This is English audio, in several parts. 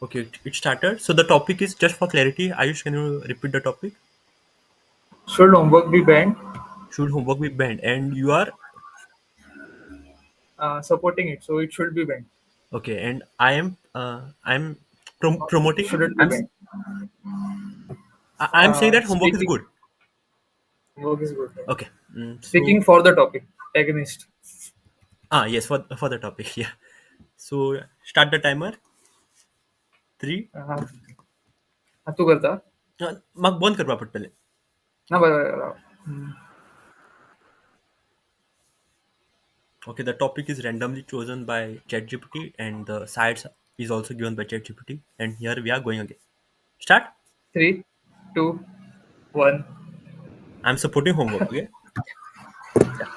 Okay, it started. So the topic is just for clarity. Ayush, can you repeat the topic? Should homework be banned? Should homework be banned? And you are Supporting it, so it should be banned. okay. And I'm promoting it. Should it be banned? I'm saying that homework is Speaking, good. homework is good. Okay. Speaking for the topic, agonist. Yes, for the topic. Yeah. So start the timer. Three. हाँ हाँ, तू करता मग बंद करवा पट पहले. ना बरं Okay, the topic is randomly chosen by ChatGPT, and the sites is also given by ChatGPT. And here we are going again. Start. 3, 2, 1. I'm supporting homework. Okay. Yeah.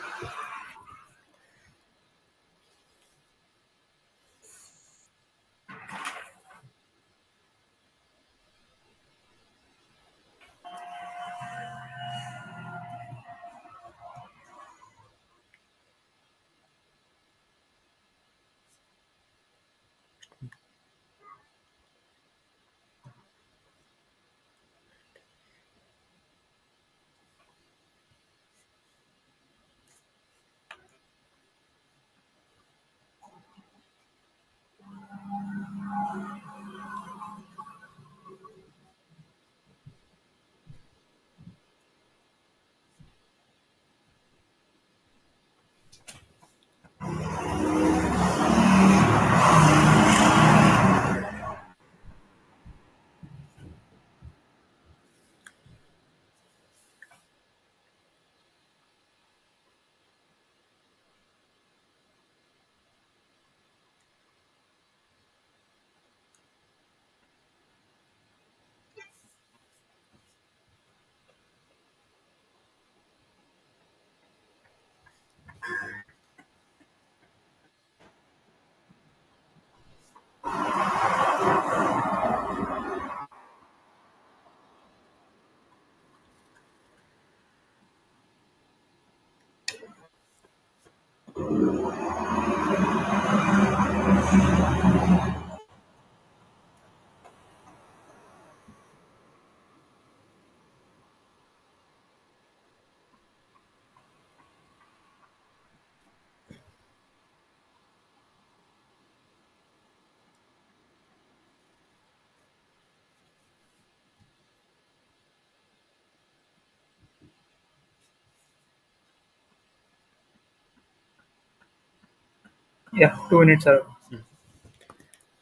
Yeah, 2 minutes are.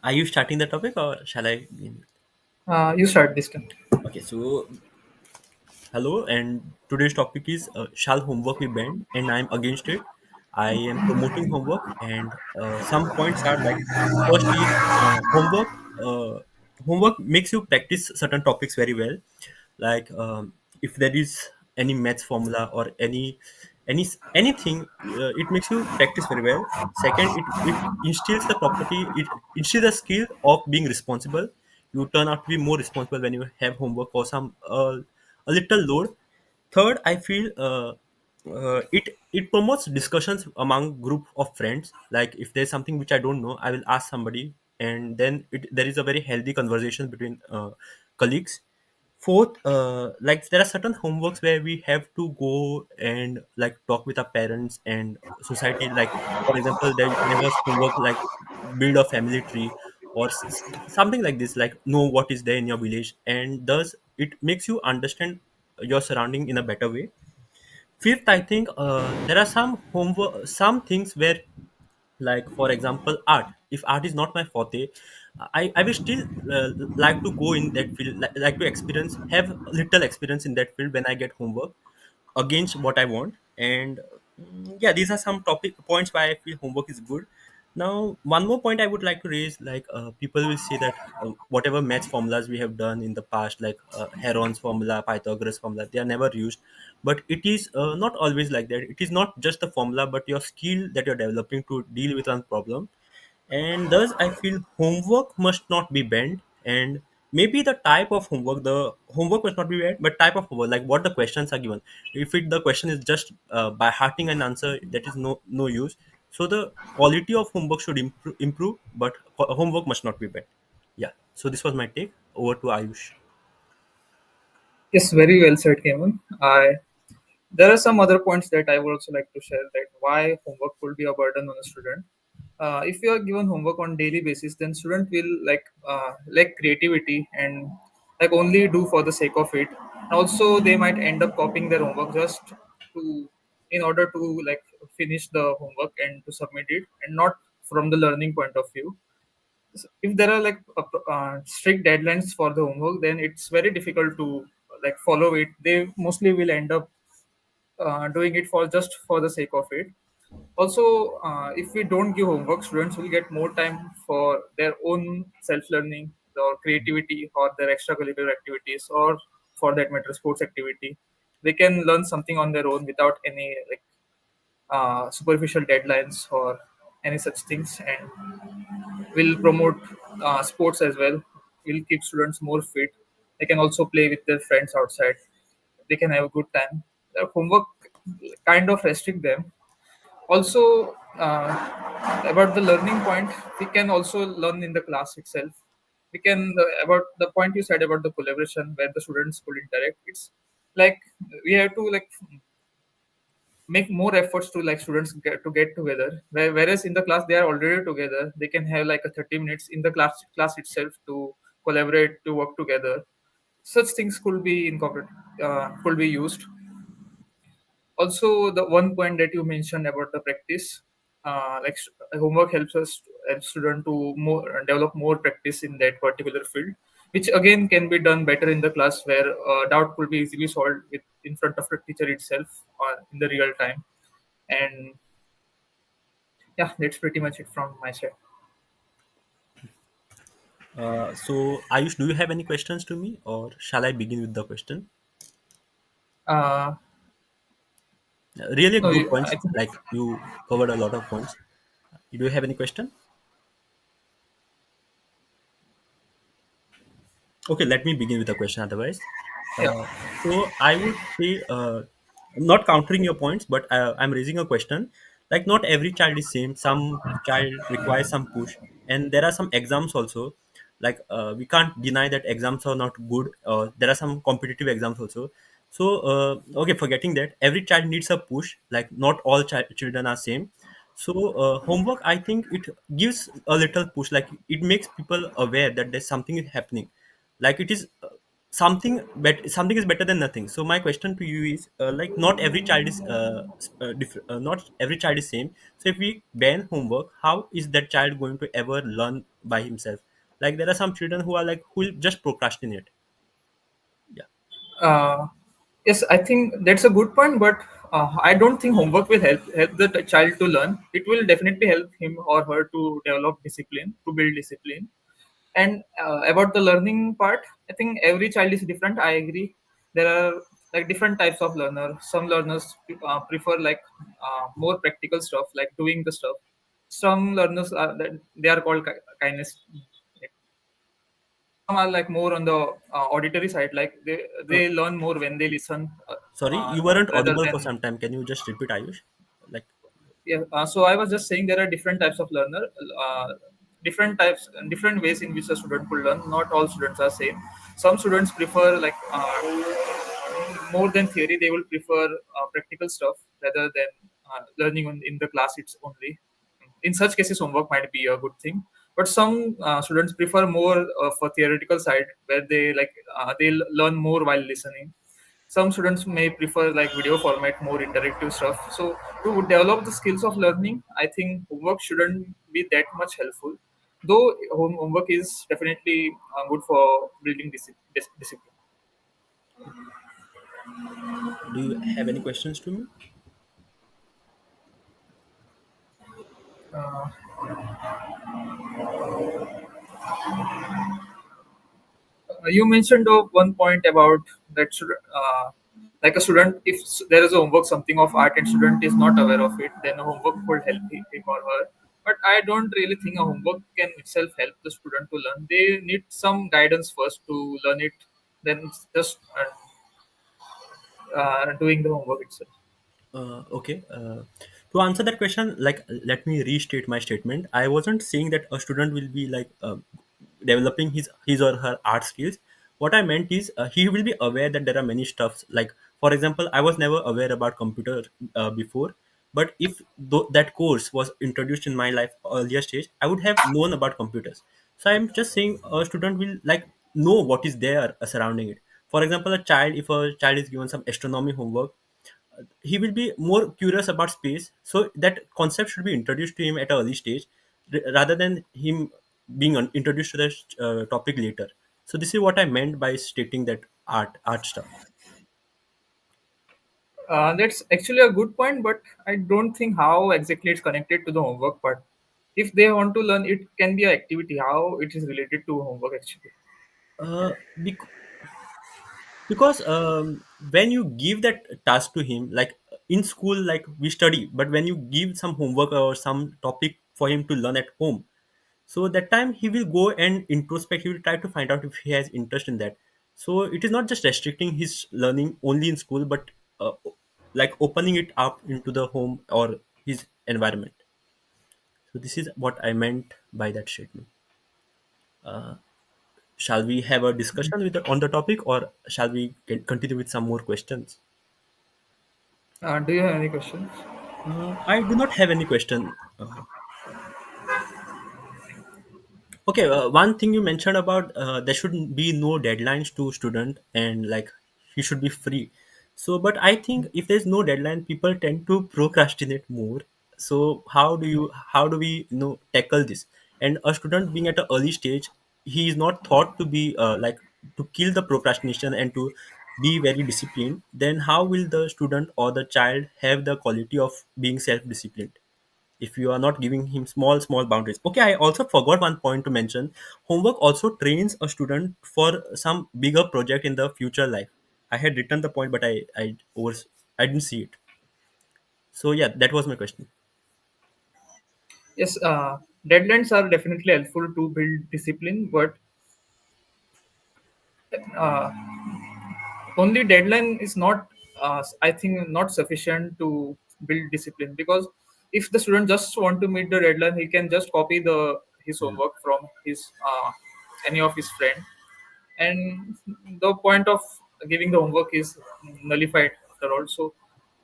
Are you starting the topic or shall I? You start this time. Okay. So hello, and today's topic is shall homework be banned? And I'm against it. I am promoting homework, and some points are like first is homework. Homework makes you practice certain topics very well. Like if there is any maths formula or anything, it makes you practice very well. Second, it instills the property. It instills the skill of being responsible. You turn out to be more responsible when you have homework or some a little load. Third, I feel it promotes discussions among group of friends. Like if there's something which I don't know, I will ask somebody, and then there is a very healthy conversation between colleagues. Fourth, like there are certain homeworks where we have to go and like talk with our parents and society. Like for example, there was homework like build a family tree or something like this. Like know what is there in your village, and thus it makes you understand your surrounding in a better way. Fifth, I think there are some homework, some things where, like for example, art. If art is not my forte, I will still like to go in that field, like to experience, have little experience in that field when I get homework against what I want. And yeah, these are some topic points why I feel homework is good. Now, one more point I would like to raise, like people will say that whatever maths formulas we have done in the past, like Heron's formula, Pythagoras formula, they are never used. But it is not always like that. It is not just the formula, but your skill that you're developing to deal with one problem. And thus I feel homework must not be banned. And maybe the homework must not be banned, but type of homework, like what the questions are given. If the question is just by hearting an answer, that is no use. So the quality of homework should improve, but homework must not be banned. Yeah. So this was my take. Over to Ayush. Yes, very well said, Kevin. I There are some other points that I would also like to share, that why homework could be a burden on a student. If you are given homework on daily basis, then student will like creativity and like only do for the sake of it. Also, they might end up copying their homework just to in order to like finish the homework and to submit it, and not from the learning point of view. If there are like strict deadlines for the homework, then it's very difficult to like follow it. They mostly will end up doing it for just for the sake of it. Also, if we don't give homework, students will get more time for their own self-learning or creativity or their extracurricular activities, or for that matter sports activity. They can learn something on their own without any like superficial deadlines or any such things, and will promote sports as well, will keep students more fit. They can also play with their friends outside. They can have a good time. The homework kind of restrict them. Also, about the learning point, we can also learn in the class itself. We can about the point you said about the collaboration where the students could interact. It's like we have to like make more efforts to like students get together. Whereas in the class they are already together, they can have like a 30 minutes in the class itself to collaborate, to work together. Such things could be incorporated, could be used. Also, the one point that you mentioned about the practice, homework helps us help student to more develop more practice in that particular field, which again can be done better in the class, where doubt could be easily solved with in front of the teacher itself or in the real time. And yeah, that's pretty much it from my side. So Ayush, do you have any questions to me, or shall I begin with the question? Uh, Really no, good I points. think Like you covered a lot of points. Do you have any question? Okay, let me begin with a question otherwise. yeah. Uh, so I would say, not countering your points, but I'm raising a question. Like, not every child is same. Some child requires some push, and there are some exams also. Like, we can't deny that exams are not good. There are some competitive exams also. So, okay, forgetting that, every child needs a push. Like, not all children are same. So, homework, I think it gives a little push. Like, it makes people aware that there's something is happening, like it is something is better than nothing. So my question to you is, like, not every child is not every child is same. So if we ban homework, how is that child going to ever learn by himself? Like, there are some children who are like, who will just procrastinate. Yeah. Uh, yes, I think that's a good point, but I don't think homework will help the child to learn. It will definitely help him or her to develop discipline, to build discipline. And about the learning part, I think every child is different. I agree. There are like different types of learner. Some learners prefer like more practical stuff, like doing the stuff. Some learners are that they are called kindness. Some are like more on the auditory side, like uh, they learn more when they listen, Sorry, you weren't rather audible for than some time. Can you just repeat, Ayush? Like, yeah. So I was just saying there are different types of learner, different types and different ways in which a student could learn. Not all students are same. Some students prefer like more than theory. They will prefer practical stuff rather than learning in the class it's only. In such cases, homework might be a good thing. But some students prefer more for theoretical side, where they like they learn more while listening. Some students may prefer like video format, more interactive stuff. So to develop the skills of learning, I think homework shouldn't be that much helpful. Though homework is definitely good for building discipline. do you have any questions to me? Uh, you mentioned one point about that should like a student, if there is a homework something of art and student is not aware of it, then a homework could help him or her. But I don't really think a homework can itself help the student to learn. They need some guidance first to learn it, then it's just doing the homework itself. Okay. To answer that question, like, let me restate my statement. I wasn't saying that a student will be like developing his or her art skills. What I meant is he will be aware that there are many stuffs. Like for example, I was never aware about computer before, but if that course was introduced in my life earlier stage, I would have known about computers. So I'm just saying a student will like know what is there surrounding it. For example, if a child is given some astronomy homework, he will be more curious about space, so that concept should be introduced to him at an early stage, rather than him being introduced to the topic later. So this is what I meant by stating that art stuff. That's actually a good point, but I don't think how exactly it's connected to the homework part. If they want to learn, it can be an activity. How it is related to homework actually? uh, bec- because when you give that task to him, like in school, like we study, but when you give some homework or some topic for him to learn at home, so that time he will go and introspect, he will try to find out if he has interest in that. So it is not just restricting his learning only in school, but like opening it up into the home or his environment. So this is what I meant by that statement. Shall we have a discussion on the topic, or shall we continue with some more questions? Do you have any questions? I do not have any question. Okay, one thing you mentioned about there should be no deadlines to student, and like he should be free. So, but I think if there's no deadline, people tend to procrastinate more. So, how do we tackle this? And a student being at an early stage, he is not thought to be like to kill the procrastination and to be very disciplined. Then how will the student or the child have the quality of being self-disciplined if you are not giving him small boundaries? Okay, I also forgot one point to mention. Homework also trains a student for some bigger project in the future life. I had written the point, but I didn't see it. So yeah, that was my question. Yes, deadlines are definitely helpful to build discipline, but uh, only deadline is not, I think, not sufficient to build discipline, because if the student just want to meet the deadline, he can just copy the his Hmm. homework from his any of his friend, and the point of giving the homework is nullified after all. So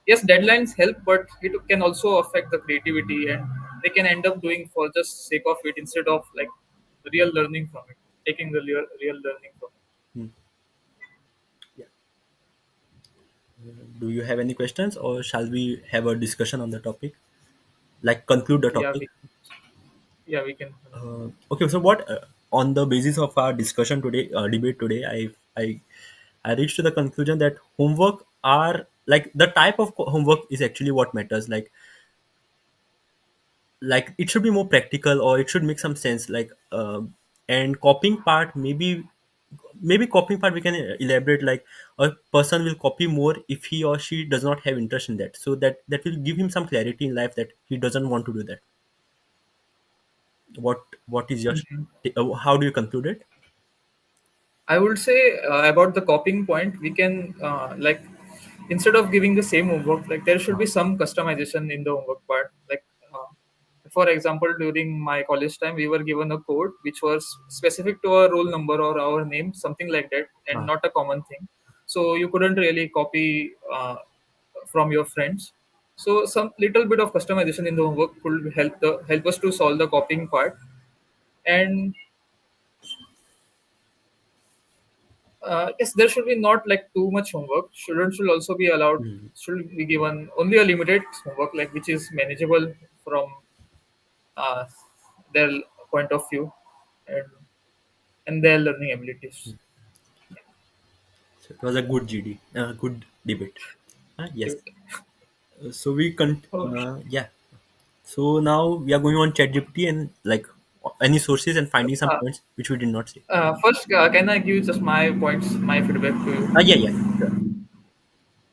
yes, deadlines help, but it can also affect the creativity, and they can end up doing for just sake of it instead of like real learning from it, taking the real learning from it. Hmm. Yeah. Do you have any questions, or shall we have a discussion on the topic, like conclude the Yeah, topic? we can continue. Okay, so what on the basis of our discussion today, debate today, I reached to the conclusion that homework are like the type of homework is actually what matters. Like it should be more practical, or it should make some sense. And copying part, maybe copying part we can elaborate. Like a person will copy more if he or she does not have interest in that. So that will give him some clarity in life that he doesn't want to do that. What is your how do you conclude it? I would say about the copying point, we can instead of giving the same homework, like there should be some customization in the homework part. Like, for example, during my college time, we were given a code which was specific to our roll number or our name, something like that, and Ah. not a common thing. So you couldn't really copy from your friends. So some little bit of customization in the homework could help us to solve the copying part. And yes, there should be not like too much homework. Students should also be allowed, Hmm. should be given only a limited homework, like which is manageable from uh, their point of view, and, and their learning abilities. So it was a good GD, good debate. Yes. Give it- So we can, Oh, yeah. So now we are going on ChatGPT and like any sources and finding some uh, points which we did not say. first, can I give just my points, my feedback to Yeah, you? yeah, sure.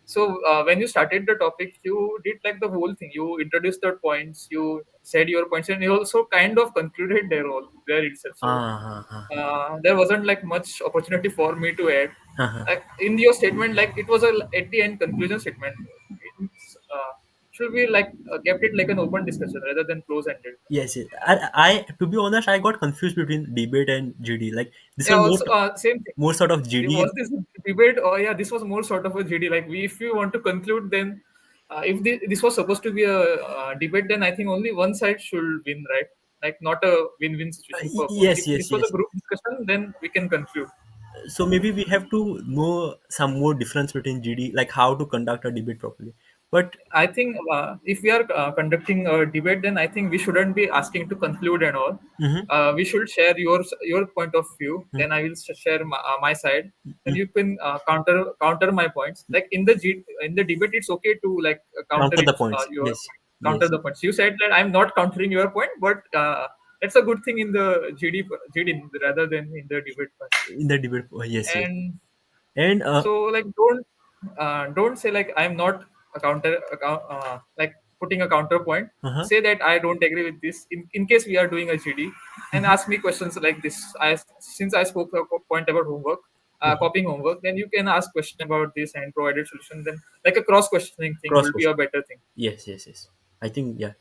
So when you started the topic, you did like the whole thing. You introduced the points, you said your points, and you also kind of concluded their role there itself. So Ah, ah, there wasn't like much opportunity for me to add. ah, ah. Like in your statement, like it was a at the end conclusion statement. It's, should be like kept it like an open discussion rather than close ended. Yes, yes. I to be honest, I got confused between debate and GD. Like this Yeah, was also same thing. more sort of GD. Was this debate? Or yeah, this was more sort of a GD. Like we, if we want to conclude, then if this was supposed to be a debate, then I think only one side should win, right? Like not a win-win situation for both. Yes, If yes, this was a yes. group discussion, then we can conclude. So maybe we have to know some more difference between GD, like how to conduct a debate properly. But I think if we are conducting a debate, then I think we shouldn't be asking to conclude and all. mhm, We should share your point of view. mhm, Then I will share my side. Then mhm. you can counter my points. Like in the debate, it's okay to like counter Counter the it points. your Yes, counter yes. the points. You said that I'm not countering your point, but that's a good thing in the GD rather than in the debate part. In the debate, yes, yes. And And so like don't say like I'm not like putting a counterpoint. uh-huh. Say that I don't agree with this in case we are doing a GD, and Mhm, ask me questions like this. I Since I spoke a point about homework, mhm. copying homework, then you can ask question about this and provide a solution. Then like a cross questioning thing Cross will be a question. better thing. Yes, yes, yes. I think yeah.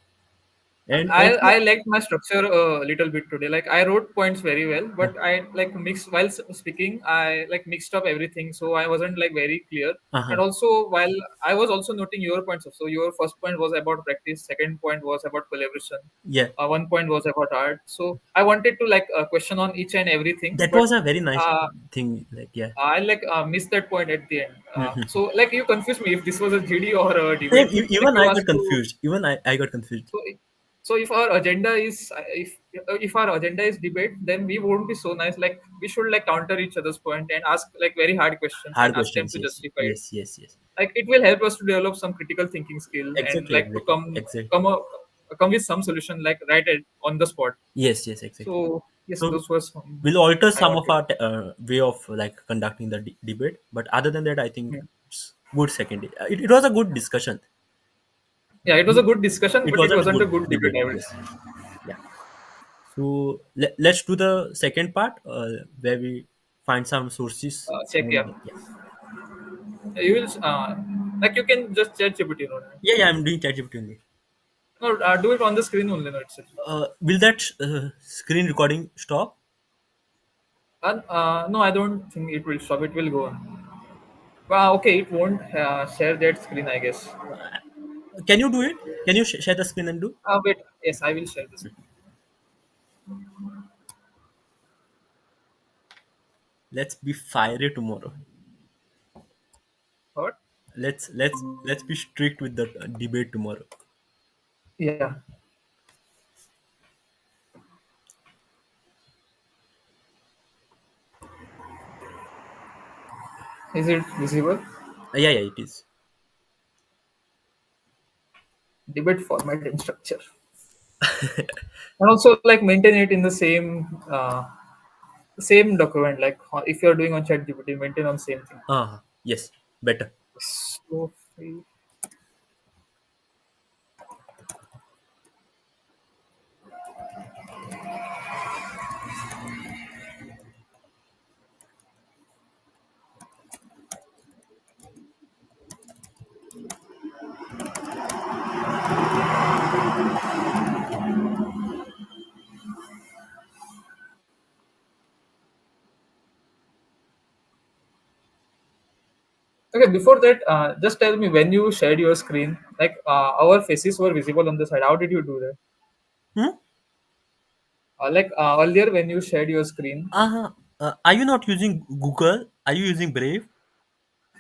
I And I liked my structure a little bit today. Like I wrote points very well, but I like mixed while speaking. I like mixed up everything, so I wasn't like very clear. And uh-huh. also, while I was also noting your points. So your first point was about practice. Second point was about collaboration. Yeah, One point was about art. So I wanted to like question on each and everything, that but was a very nice uh, thing. Like yeah. I like missed that point at the end. Mhm. So like you confused me if this was a GD or a Same. debate. Like Even you I got asked to confused. Even I got confused. so, so if our agenda is if our agenda is debate, then we won't be so nice. Like we should like counter each other's point and ask like very hard questions and Hard ask them questions. to Yes, justify it. yes, yes, yes. Like it will help us to develop some critical thinking skill and Exactly, like to exactly, exactly. come with some solution like on the spot. Yes, yes, exactly. So yes, So those was we'll alter I some of wanted. our way of like conducting the debate, but other than that, I think Hmm. it's good. Second, it was a good discussion. Yeah, it was a good discussion, It but it wasn't a wasn't a good good debate. debate. I would Yes, say. yeah. So let's do the second part where we find some sources Check, yeah. and yeah, You will like you can just chat GPT on it. yeah, yeah. I'm doing ChatGPT only. No, do it on the screen only, no itself. Will that screen recording stop? No, I don't think it will stop. It will go on. Okay, it won't share that screen, I guess. Can you do it? Can you share the screen and do? Wait, yes, I will share this. Let's be fiery tomorrow. What? Let's be strict with the debate tomorrow. Yeah. Is it visible? Yeah, yeah, it is. Debate format and structure. And also, like, maintain it in the same document. Like, if you're doing on ChatGPT, maintain on same thing. Yes, better. So, okay, before that, just tell me when you shared your screen, like, our faces were visible on the side. How did you do that? Hmm? Earlier when you shared your screen, Are you not using Google? Are you using Brave?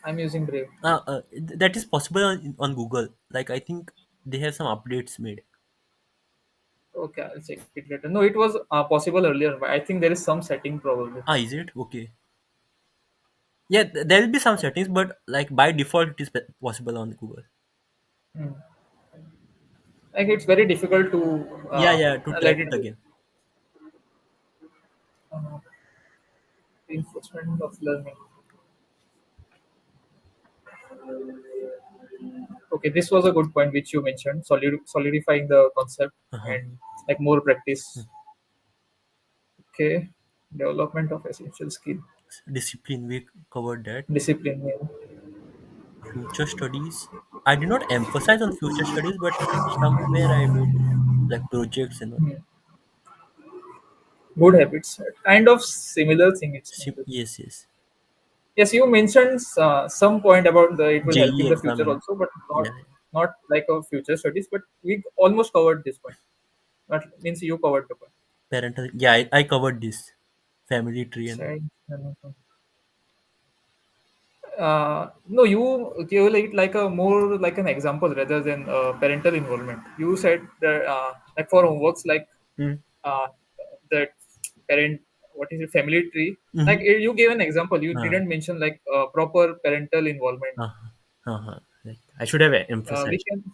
I'm using Brave. That is possible on Google. Like I think they have some updates made. Okay, I'll check it later. No, it was possible earlier, but I think there is some setting probably. Is it okay? Yeah, there will be some settings, but like by default, it is possible on Google. Hmm. Like it's very difficult to Yeah, yeah. To let track it it do. again. Uh, Reinforcement of learning. Okay, this was a good point which you mentioned, solidifying the concept Uh-huh. and like more practice. Okay, development of essential skill, Discipline, we covered that. discipline. Yeah. Future studies. I did not emphasize on future studies, but somewhere I made like projects and all. Hmm. Good habits. Kind of similar thing. It's maybe. Yes, yes. Yes, you mentioned some point about the it will help JE in the exam future and also, but yeah, not like a future studies. But we almost covered this point. That means you covered the point. parental. Yeah, I covered this family tree and all. Child. No, you gave it like a more like an example rather than parental involvement. You said that like for homeworks like Mm. uh, that parent what is it family tree like Mm-hmm. you gave an example. You Uh, didn't mention like proper parental involvement. uh-huh. Uh-huh. Like, I should have We emphasized. can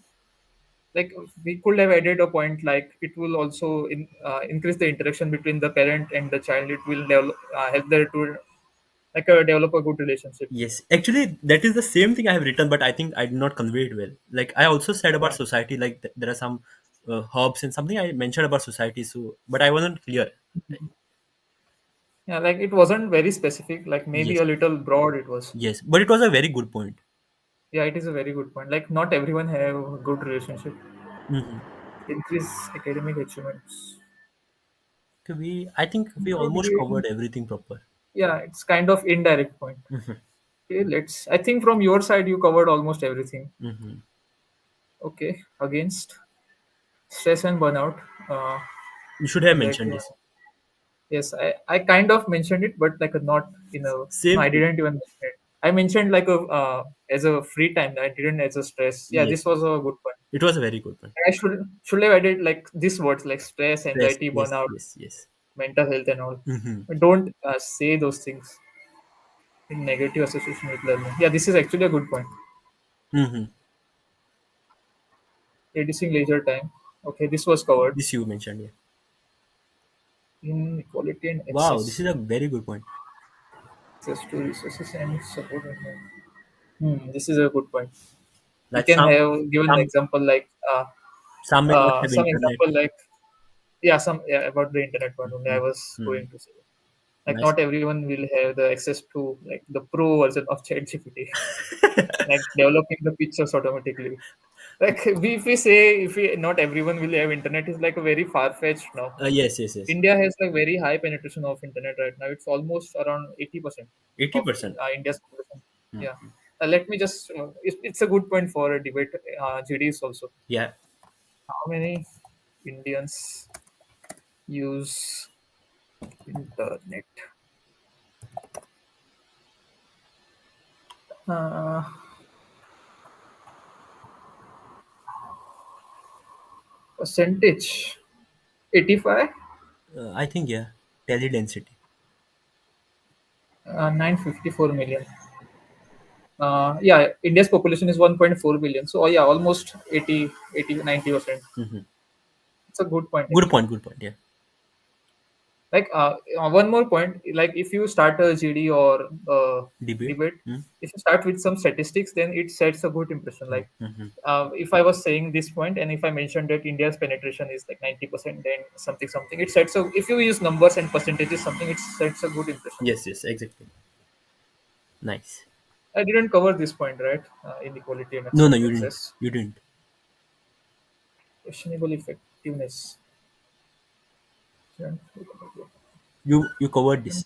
like we could have added a point like it will also increase the interaction between the parent and the child. It will help there to like develop a good relationship. Yes, actually, that is the same thing I have written, but I think I did not convey it well. Like I also said about Yeah. society, like there are some herbs and something I mentioned about society. So, but I wasn't clear. Yeah, like it wasn't very specific, like maybe Yes, a little broad it was. yes, but it was a very good point. Yeah, it is a very good point. Like not everyone have a good relationship. Mm-hmm. Increase academic achievements. So I think we almost Including, covered everything proper. yeah, it's kind of indirect point. Okay, let's. I think from your side you covered almost everything. Mm-hmm. Okay, against stress and burnout. Uh, You should have that mentioned this. yes, I kind of mentioned it, but like not in a. No, I Same. didn't even mention it. I mentioned like a as a free time. I didn't as a stress. Yeah, Yes, this was a good point. it was a very good point. I should have added like these words like stress, Yes, anxiety, yes, burnout, yes, yes. mental health, and all. Mm-hmm. But don't say those things in negative association with learning. Yeah, this is actually a good point. Mm-hmm. Reducing leisure time. Okay, this was covered. This you mentioned, yeah. Inequality and Wow, this access. is a very good point. Access to resources and support. This is a good point. We Like can have given an some, example like some may not have some internet. example like yeah about the internet one only I was Mm-hmm. going to say. Like Nice. not everyone will have the access to like the pro version of ChatGPT, like developing the pictures automatically. Like if we say if we not everyone will have internet is like a very far fetched now. Yes, yes, yes. India has like very high penetration of internet right now. It's almost around 80% of 80%. India's population. Yeah. Let me just. It's a good point for a debate. GDs also. Yeah. How many Indians use internet? Uh, percentage 85, I think, yeah. Tele density. 954 million. Yeah, India's population is 1.4 billion. So, yeah, almost 90%. Mm-hmm. It's a good point, Good actually. point, good point. Yeah. Like, one more point, like if you start a GD or Debate. debate, Mm-hmm. if you start with some statistics, then it sets a good impression. Like, Mm-hmm. if I was saying this point and if I mentioned that India's penetration is like 90%, then something, something, it sets a, if you use numbers and percentages, something, it sets a good impression. Yes, yes, exactly. Nice. I didn't cover this point, right? Inequality and No, no, you didn't. access. You didn't. Questionable effectiveness. You covered this.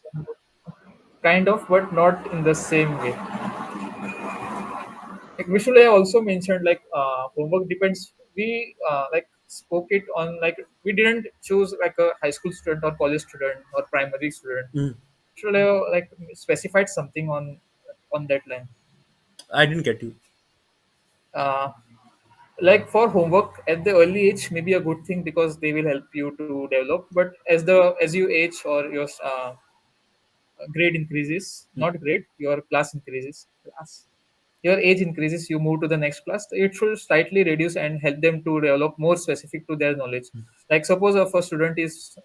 Kind of, but not in the same way. Like visually, I also mentioned like homework depends. We like spoke it on like we didn't choose like a high school student or college student or primary student. Mm. Should I like specified something on that line? I didn't get you. Uh, like for homework at the early age, maybe a good thing because they will help you to develop. But as you age or your grade increases, not grade, your class increases. Class your age increases, you move to the next class, it should slightly reduce and help them to develop more specific to their knowledge. Like suppose if a student is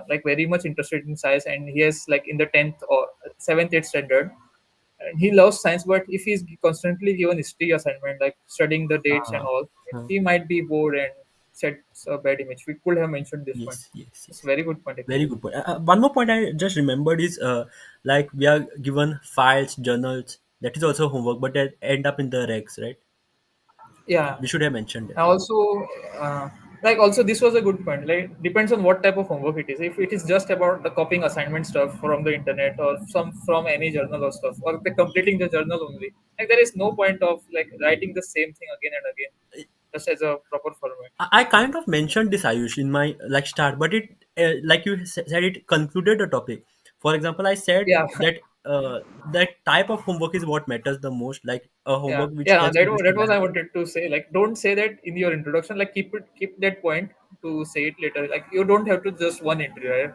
like very much interested in science and he is like in the 10th or 7th 8th standard and he loves science, but if he's constantly given history assignment like studying the dates and Ah, all, ah. he might be bored and sets a bad image. We could have mentioned this point. Yes, yes, It's a yes. very good point Very actually. good point. One more point I just remembered is like we are given files, journals. That is also homework, but that end up in the regs, right? Yeah. We should have mentioned that. And also, uh, like also this was a good point. Like depends on what type of homework it is. If it is just about the copying assignment stuff from the internet or some from any journal or stuff, or the completing the journal only, like there is no point of like writing the same thing again and again, just as a proper format. I kind of mentioned this, Ayush, in my like start, but it like you said, it concluded the topic. For example, I said Yeah. that that type of homework is what matters the most, like a Yeah, homework which yeah. helps students to That was learn. I wanted to say. Like, don't say that in your introduction. Like, keep that point to say it later. Like, you don't have to just one entry, right?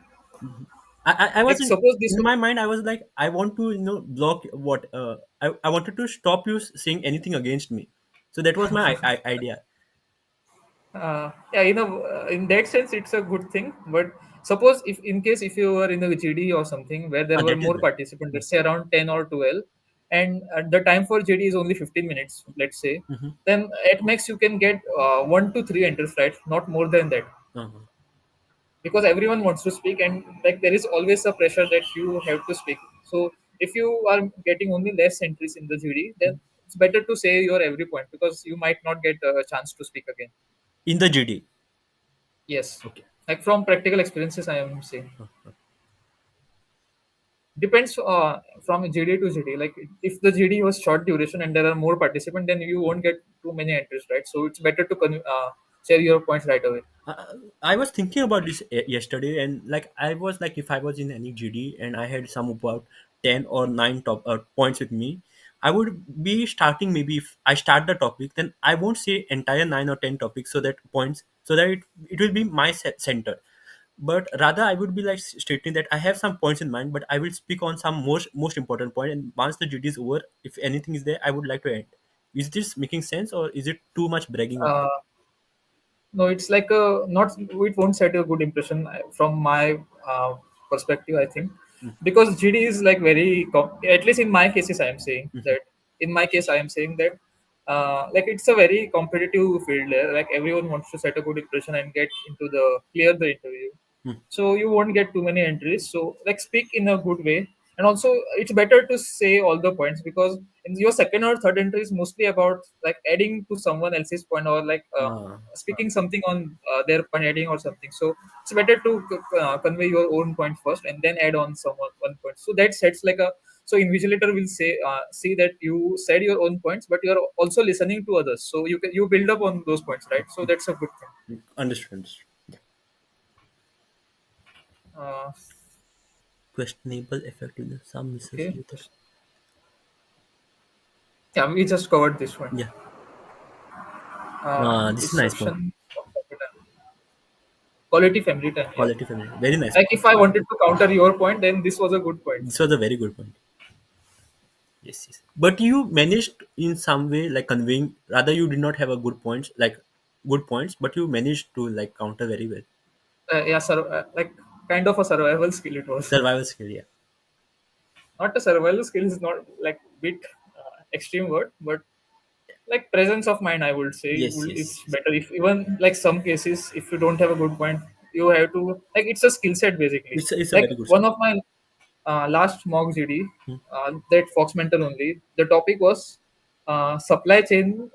I was Like, suppose this. in my mind. I was like, I want to block what I wanted to stop you saying anything against me. So that was my idea. Yeah, in that sense, it's a good thing. But suppose if in case if you were in a GD or something where there were That is more bad. participants, let's say around 10 or 12, and the time for GD is only 15 minutes, let's say, then at max you can get 1 to 3 entries, right? Not more than that, Uh-huh. because everyone wants to speak, and like there is always a pressure that you have to speak. So if you are getting only less entries in the GD, then it's better to say your every point because you might not get a chance to speak again. In the GD. Yes, Okay. like from practical experiences, I am saying depends from GD to GD. Like if the GD was short duration and there are more participants, then you won't get too many entries, right? So it's better to share your points right away. I was thinking about this yesterday, and like I was like, if I was in any GD and I had some about 10 or 9 top points with me, I would be starting. Maybe if I start the topic, then I won't say entire 9 or 10 topics, so that points, so that it will be my center. But rather, I would be like stating that I have some points in mind, but I will speak on some most important point. And once the GD is over, if anything is there, I would like to end. Is this making sense, or is it too much bragging of me? Uh, No, it's like a not. It won't set a good impression from my perspective. I think because GD is like very. At least in my cases, I am saying that. In my case, I am saying that. Like it's a very competitive field. Like everyone wants to set a good impression and get into the clear the interview, so you won't get too many entries. So like speak in a good way, and also it's better to say all the points because in your second or third entry is mostly about like adding to someone else's point or like Uh, speaking something on their point, adding or something. So it's better to convey your own point first and then add on someone one point, so that sets like a, so invigilator will say see that you said your own points but you're also listening to others, so you build up on those points, right? So that's a good thing. understood. uh, Questionable effectiveness, some okay, misses. yeah, we just covered this one. Yeah, this is nice point. Disruption of family time. Quality family time, yeah. Quality family, very nice Like point. if I wanted to counter your point, then this was a good point. This was a very good point. Yes, yes. But you managed in some way, like conveying. Rather, you did not have a good points, like good points, but you managed to like counter very well. Yeah, like kind of a survival skill it was. Survival skill, yeah. Not a survival skill is not like bit extreme word, but like presence of mind, I would say Yes, it's yes, yes. better if even like some cases if you don't have a good point, you have to like it's a skill set basically. It's a Like very good one skill. of my last mock GD, that Fox Mental only. The topic was supply chain,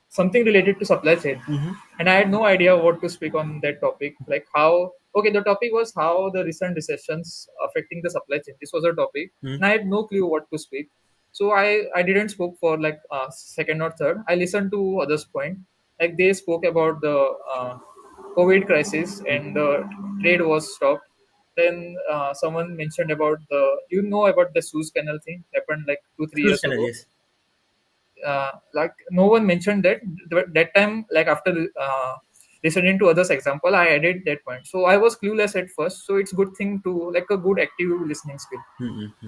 something related to supply chain, Mm-hmm. and I had no idea what to speak on that topic. Like how, okay, the topic was how the recent recessions affecting the supply chain. This was a topic, Mm-hmm. and I had no clue what to speak. So I didn't spoke for like second or third. I listened to others' point. Like they spoke about the COVID crisis and the trade was stopped. Then someone mentioned about the, you know, about the Suez Canal thing happened like 2 3 years Channel, ago. yes. Like no one mentioned that. That time, like after listening to others' example, I added that point. So I was clueless at first. So it's good thing to like a good active listening skill. Mm-hmm.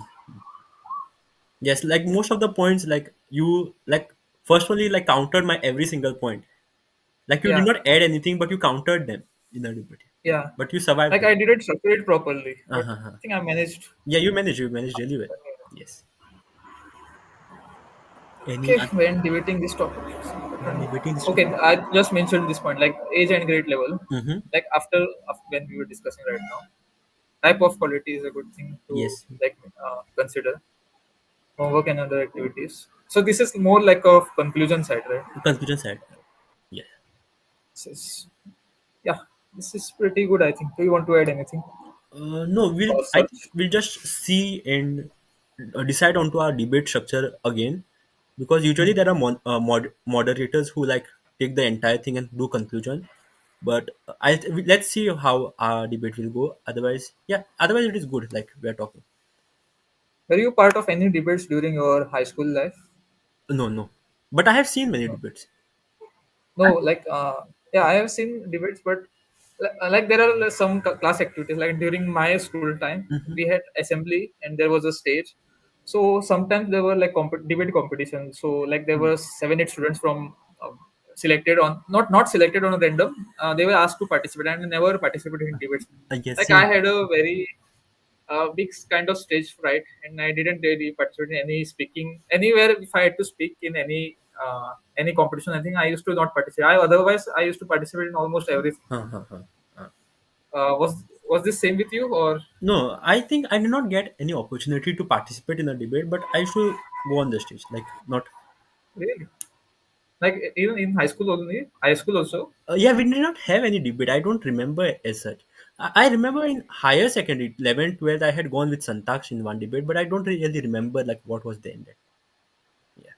Yes, like most of the points, like you like first only like countered my every single point. Like you did Yeah, not add anything, but you countered them in the debate. yeah. But you survived Like them. I didn't structure it properly, but Uh-huh. I think I managed. Yeah, you managed. You managed really well. Yes. Any Okay, when debating this topic. when debating this Okay, topic? I just mentioned this point, like age and grade level. Mm-hmm. Like after when we were discussing right now, type of quality is a good thing to Yes. like consider. Homework and other activities. So this is more like a conclusion side, right? Conclusion side. Yeah. This is, yeah, this is pretty good, I think. Do you want to add anything No, we'll. or I think search? we'll just see and decide onto our debate structure again, because usually there are moderators who like take the entire thing and do conclusion. But let's see how our debate will go. Otherwise, yeah. Otherwise, it is good. Like we are talking. Were you part of any debates during your high school life? No, no. But I have seen many No. debates. No, like yeah, I have seen debates, but like there are some class activities. Like during my school time, we had assembly and there was a stage. So sometimes there were like debate competitions. So like there were 7 8 students from selected on not selected on a random. They were asked to participate and never participated in debates. Yes, Like I same. had a very big kind of stage fright, and I didn't really participate in any speaking anywhere. If I had to speak in any competition, I think I used to not participate. Otherwise I used to participate in almost everything. Huh, huh, huh. Was this same with you or No, I think I did not get any opportunity to participate in a debate, but I used to go on the stage. Like not. really? Like even in high school only, high school also, Yeah, we did not have any debate. I don't remember as such. I remember in higher secondary, 11th, 12th, I had gone with Santaksh in one debate, but I don't really remember like what was the end. Yeah.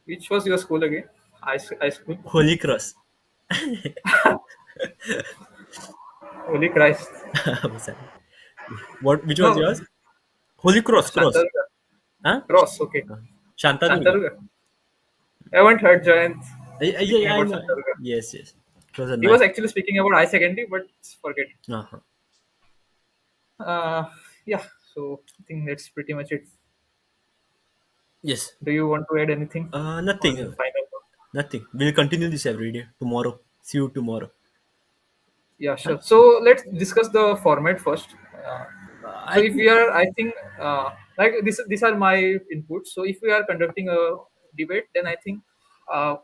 which was your school again? High school. Holy Cross. Holy Christ! Was that? Yeah. What? Which was No, yours? Holy Cross. Cross. Shantaruga. Huh? Cross. Okay, Uh, Shantadurga. Shantaruga. I haven't heard Jayant Yeah, speaking I about know. Shantaruga. Yes, yes. It was a He nice. was actually speaking about high secondary, but forget. Uh-huh. Uh, yeah, so I think that's pretty much it. Yes. Do you want to add anything Nothing. on final note? Nothing. We'll continue this every day. Tomorrow. See you tomorrow. Yeah, Huh? sure. So let's discuss the format first. Uh, so I if think. we are, I think, like this, these are my inputs. So if we are conducting a debate, then I think uh,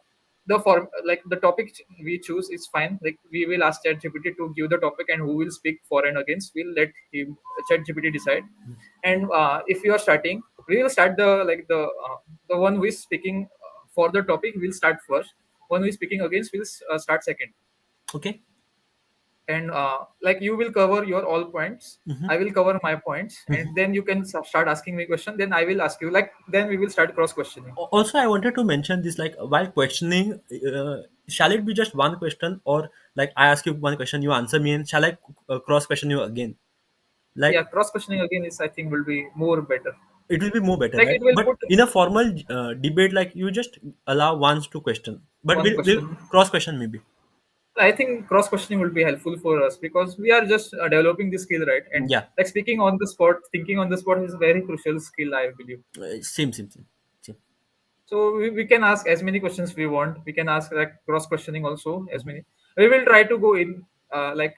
the form, like the topic we choose is fine. Like we will ask ChatGPT to give the topic, and who will speak for and against. We'll let him ChatGPT decide. And if you are starting, we will start the one who is speaking for the topic will start first. One who is speaking against will start second. Okay. And like you will cover your all points, I will cover my points, and then you can start asking me question, then I will ask you, like then we will start cross questioning. Also, I wanted to mention this, like while questioning, shall it be just one question, or like I ask you one question, you answer me, and shall I cross question you again? Yeah, Like cross questioning again is, I think, will be more better. it will be more better, Like right? it will But put in a formal debate, like you just allow once to question, but one we'll question. cross question maybe. I think cross questioning will be helpful for us because we are just developing this skill, right? And Yeah, like speaking on the spot, thinking on the spot is a very crucial skill, I believe. same. So we can ask as many questions we want. We can ask like cross questioning also as many. We will try to go in like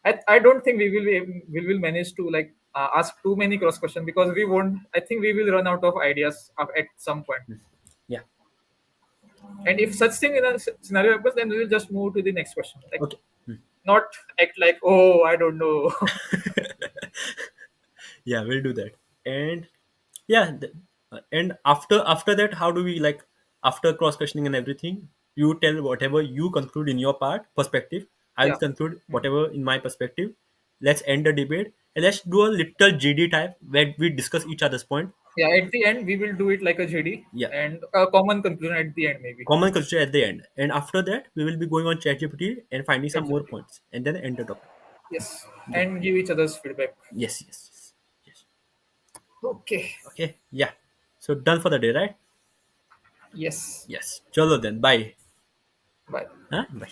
I don't think we will manage to like ask too many cross questions because we won't. I think we will run out of ideas at some point. Yeah. And if such thing in a scenario happens, then we will just move to the next question. Like Okay. not act like, oh, I don't know. Yeah, we'll do that. And yeah, and after that, how do we like after cross questioning and everything? You tell whatever you conclude in your part perspective. I'll Yeah. conclude Hmm. whatever in my perspective. Let's end the debate and let's do a little GD type where we discuss each other's point. Yeah. At the end, we will do it like a JD Yeah, and a common conclusion at the end, maybe. common culture at the end. And after that, we will be going on ChatGPT and finding some more ChatGPT. points and then end the topic. Yes. Yeah. And give each other's feedback. Yes. Yes. Yes. Yes. Okay. Okay. Yeah. So done for the day, right? Yes. Yes. Chalo then. Bye. Bye. Huh? Bye.